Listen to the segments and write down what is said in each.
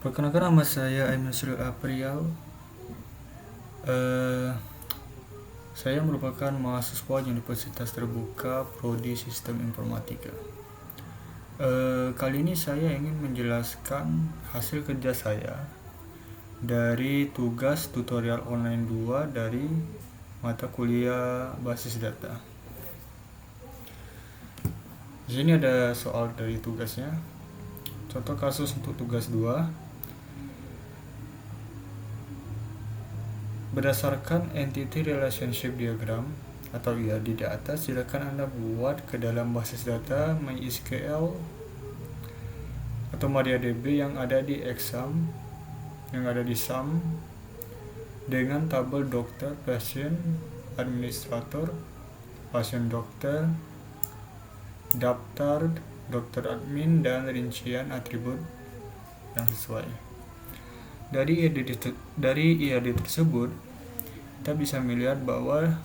Perkenalkan, nama saya Aiman Suril Apriyal. Saya merupakan mahasiswa Universitas Terbuka Prodi Sistem Informatika. Kali ini saya ingin menjelaskan hasil kerja saya dari tugas tutorial online 2 dari mata kuliah basis data. Di sini ada soal dari tugasnya. Contoh kasus untuk tugas 2. Berdasarkan Entity Relationship Diagram atau ERD di atas, silakan Anda buat ke dalam basis data MySQL atau MariaDB yang ada di exam, yang ada di SAM, dengan tabel dokter, pasien, administrator, pasien dokter, daftar dokter admin, dan rincian atribut yang sesuai. Dari ERD tersebut, kita bisa melihat bahwa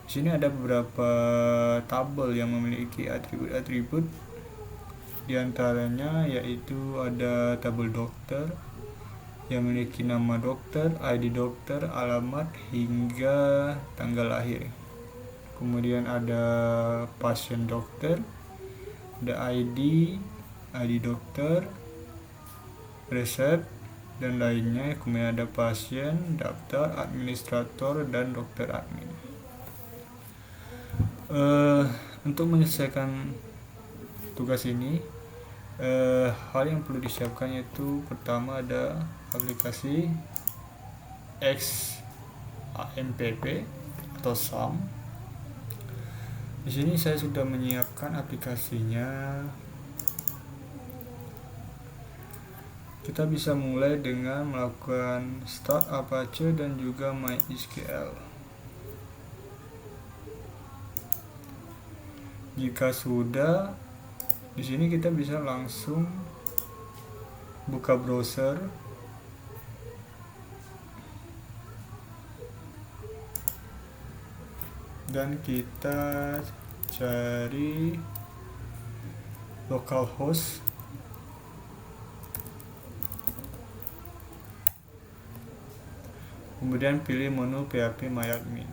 di sini ada beberapa tabel yang memiliki atribut-atribut. Di antaranya yaitu ada tabel dokter yang memiliki nama dokter, ID dokter, alamat, hingga tanggal lahir. Kemudian ada pasien dokter, ada ID dokter, resep, dan lainnya. Kemudian ada pasien, daftar, administrator, dan dokter admin. Untuk menyelesaikan tugas ini, hal yang perlu disiapkan yaitu pertama ada aplikasi XAMPP atau SAM. Di sini saya sudah menyiapkan aplikasinya. Kita bisa mulai dengan melakukan start Apache dan juga MySQL. Jika sudah, di sini kita bisa langsung buka browser. Dan kita cari localhost. Kemudian pilih menu phpMyAdmin.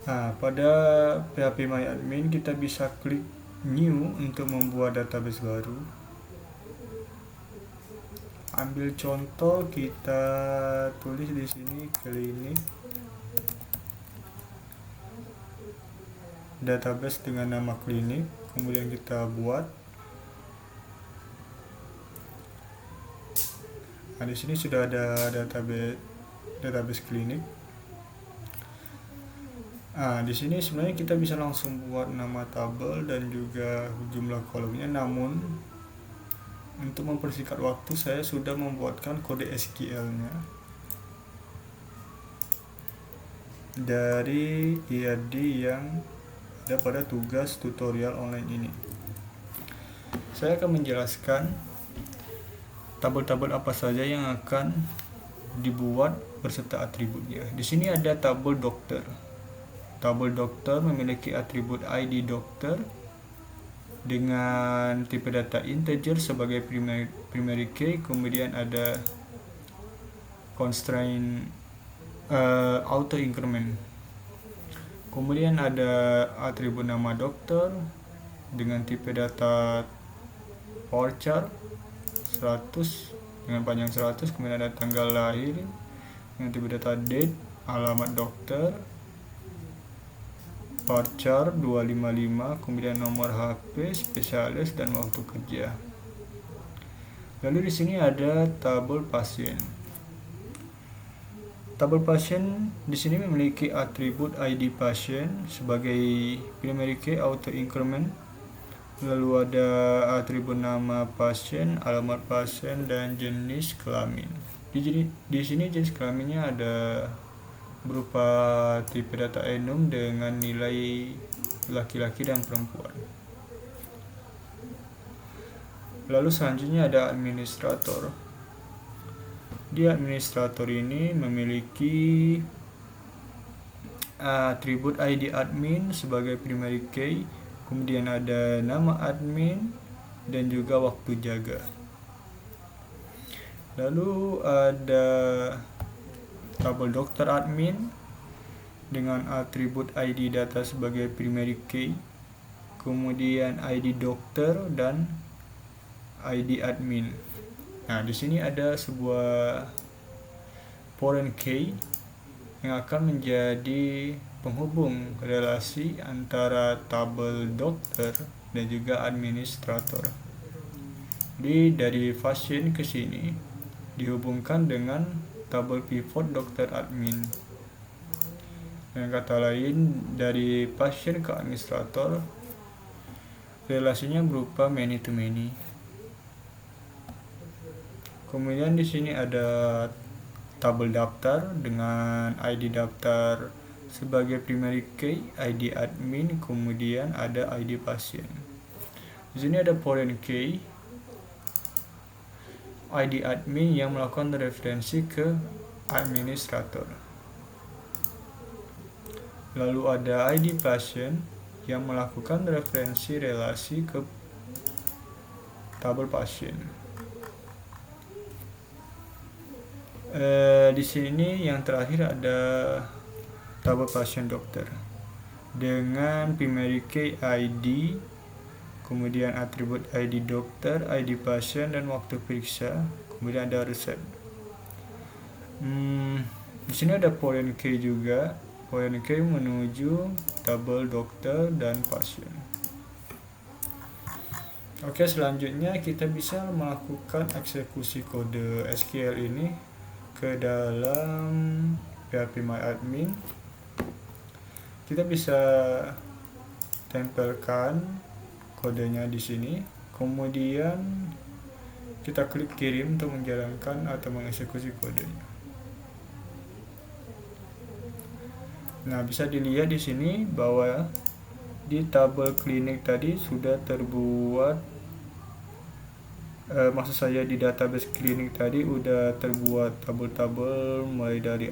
Nah, pada phpMyAdmin kita bisa klik new untuk membuat database baru. Ambil contoh, kita tulis di sini klinik, database dengan nama klinik, kemudian kita buat. Nah, di sini sudah ada database klinik. Nah, di sini sebenarnya kita bisa langsung buat nama tabel dan juga jumlah kolomnya, namun untuk mempersingkat waktu saya sudah membuatkan kode SQL-nya dari ERD yang ada pada tugas tutorial online ini. Saya akan menjelaskan tabel-tabel apa saja yang akan dibuat beserta atributnya. Di sini ada tabel dokter. Tabel dokter memiliki atribut ID dokter dengan tipe data integer sebagai primary key. Kemudian ada constraint auto increment. Kemudian ada atribut nama dokter dengan tipe data varchar 100 dengan panjang 100. Kemudian ada tanggal lahir dengan tipe data date, alamat dokter, varchar 255, kemudian nomor HP, spesialis, dan waktu kerja. Lalu di sini ada tabel pasien. Tabel pasien di sini memiliki atribut ID pasien sebagai primary key auto increment. Lalu ada atribut nama pasien, alamat pasien, dan jenis kelamin. Di sini jenis kelaminnya ada berupa tipe data enum dengan nilai laki-laki dan perempuan. Lalu selanjutnya ada administrator. Di administrator ini memiliki atribut ID admin sebagai primary key, kemudian ada nama admin dan juga waktu jaga. Lalu ada tabel dokter admin dengan atribut ID data sebagai primary key, kemudian ID dokter dan ID admin. Nah, di sini ada sebuah foreign key yang akan menjadi penghubung relasi antara tabel dokter dan juga administrator. Jadi dari pasien ke sini dihubungkan dengan tabel pivot dokter admin. Dengan kata lain, dari pasien ke administrator relasinya berupa many to many. Kemudian di sini ada tabel daftar dengan ID daftar sebagai primary key, ID admin, kemudian ada ID pasien. Di sini ada foreign key, ID admin yang melakukan referensi ke administrator. Lalu ada ID pasien yang melakukan referensi relasi ke tabel pasien. Di sini yang terakhir ada tabel pasien dokter dengan primary key ID, kemudian atribut ID dokter, ID pasien dan waktu periksa, kemudian ada resep. Di sini ada foreign key juga. Foreign key menuju tabel dokter dan pasien. Oke, selanjutnya kita bisa melakukan eksekusi kode SQL ini ke dalam PHP MyAdmin. Kita bisa tempelkan kodenya di sini, kemudian kita klik kirim untuk menjalankan atau mengeksekusi kodenya. Nah, bisa dilihat di sini bahwa di tabel klinik tadi sudah terbuat, maksud saya di database klinik tadi udah terbuat tabel-tabel mulai dari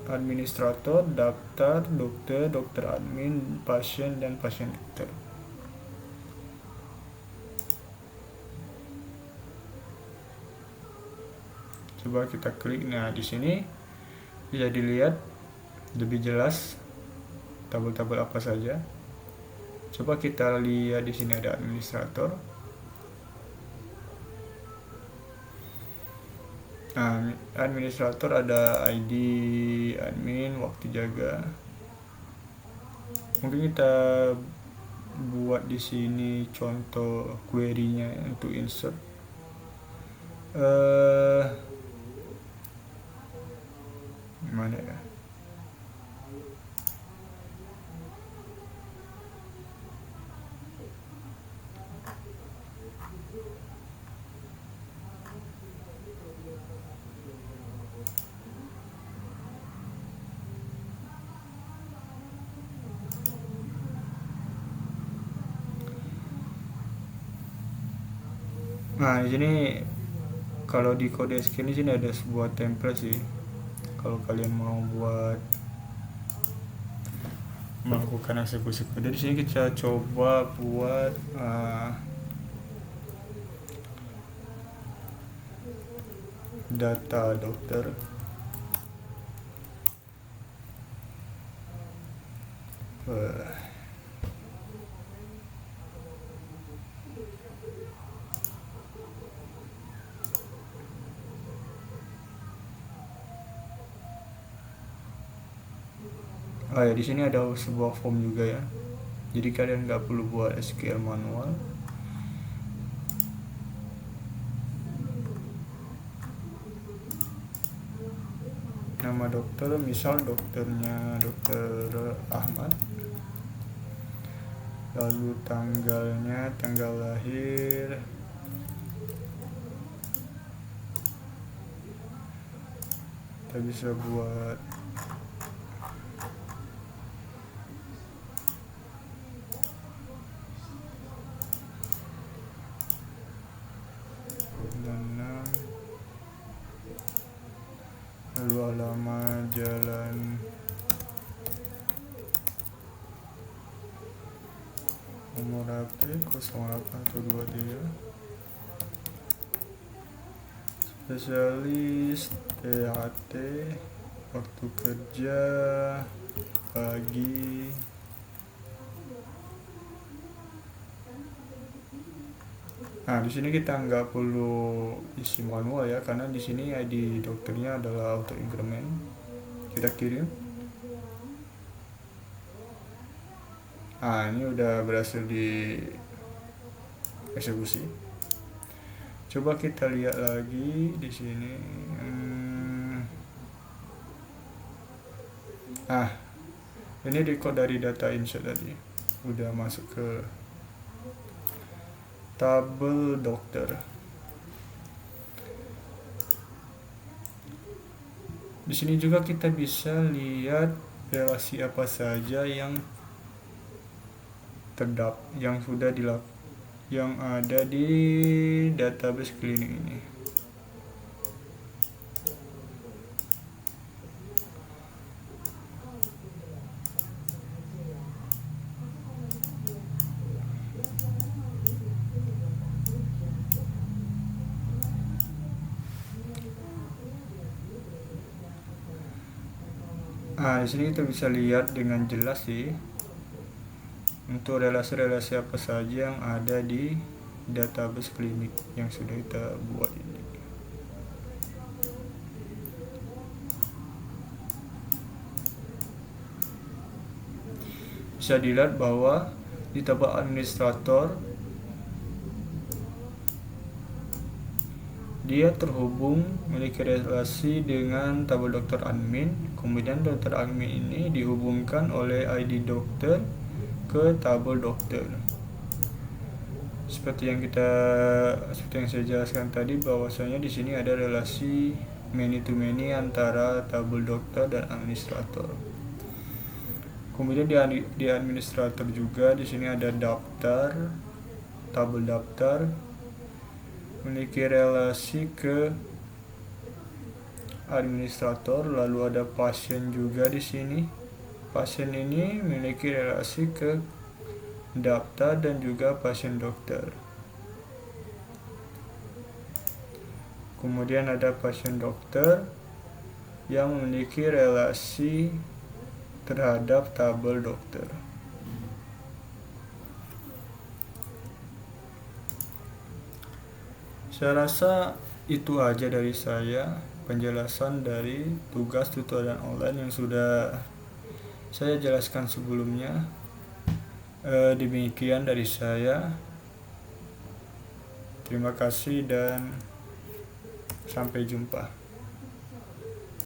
administrator, daftar, dokter, dokter admin, pasien dan pasien dokter. Coba kita klik. Nah, di sini bisa dilihat lebih jelas tabel-tabel apa saja. Coba kita lihat di sini ada administrator. Nah, administrator ada ID admin, waktu jaga. Mungkin kita buat di sini contoh query-nya untuk insert. Gimana ya? Nah, di sini kalau di kode SQL ini sini ada sebuah template sih. Kalau kalian mau melakukan eksekusi kode, di sini kita coba buat data dokter. Ya, di sini ada sebuah form juga ya. Jadi kalian nggak perlu buat SQL manual. Nama dokter, misal dokternya Dokter Ahmad. Lalu tanggalnya, tanggal lahir. Kita bisa buat lalu alamat, jalan nomor HP 0813 spesialis THT, waktu kerja pagi. Nah, di sini kita nggak perlu isi manual ya, karena di sini ID dokternya adalah auto increment. Kita kirim. Nah, ini udah berhasil di eksekusi. Coba kita lihat lagi di sini. Nah, ini record dari data insert tadi. Udah masuk ke tabel dokter. Di sini juga kita bisa lihat relasi apa saja yang yang ada di database klinik ini. Nah, di sini kita bisa lihat dengan jelas sih untuk relasi-relasi apa saja yang ada di database klinik yang sudah kita buat ini. Bisa dilihat bahwa di tabel administrator dia terhubung memiliki relasi dengan tabel dokter admin. Kemudian dokter admin ini dihubungkan oleh ID dokter ke tabel dokter. Seperti yang saya jelaskan tadi, bahwasanya di sini ada relasi many to many antara tabel dokter dan administrator. Kemudian di administrator juga di sini ada daftar, tabel daftar memiliki relasi ke administrator, lalu ada pasien juga di sini. Pasien ini memiliki relasi ke daftar dan juga pasien dokter. Kemudian ada pasien dokter yang memiliki relasi terhadap tabel dokter. Saya rasa itu aja dari saya, penjelasan dari tugas tutoran online yang sudah saya jelaskan sebelumnya. Demikian dari saya. Terima kasih dan sampai jumpa.